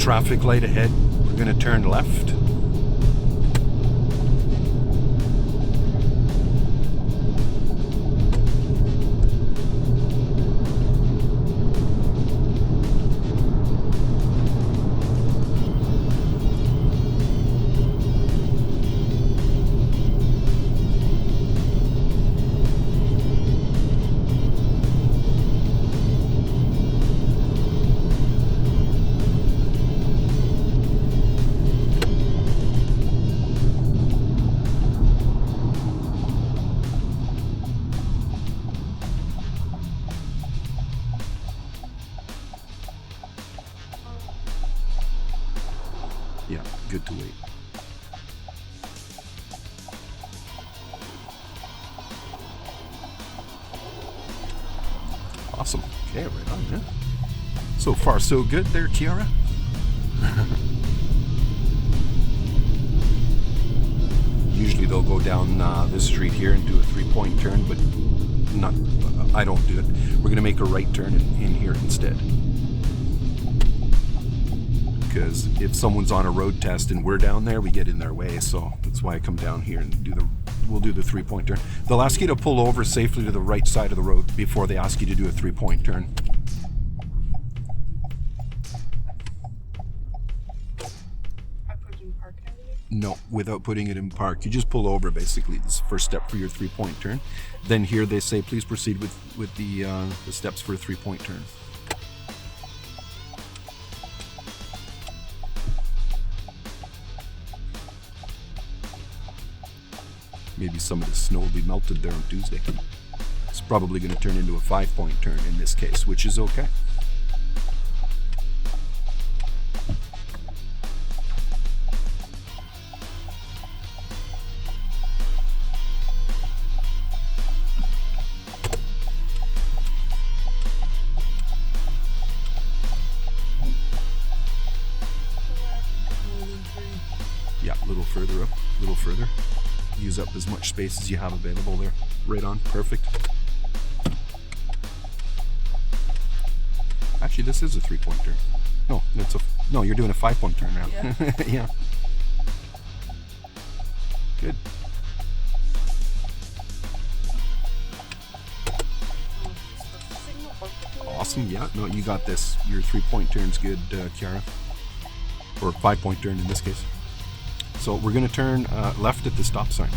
traffic light ahead. We're going to turn left. Yeah, good to wait. Awesome. Okay, right on, yeah. So far, so good there, Kiara. Usually they'll go down this street here and do a 3-point turn, but I don't do it. We're going to make a right turn in here instead. Because if someone's on a road test and we're down there, we get in their way. So that's why I come down here and we'll do the 3-point turn. They'll ask you to pull over safely to the right side of the road before they ask you to do a 3-point turn. No, without putting it in park. You just pull over basically. This is the first step for your 3-point turn. Then here they say, please proceed with the steps for a 3-point turn. Maybe some of the snow will be melted there on Tuesday. It's probably going to turn into a 5-point turn in this case, which is okay. Yeah, a little further up, a little further. Use up as much space as you have available there. Right on, perfect. Actually, this is a 3-point turn. No, you're doing a 5-point turn now. Yeah. Yeah. Good. Awesome. Yeah. No, you got this. Your 3-point turn's good, Kiara. Or 5-point turn in this case. So we're going to turn left at the stop sign.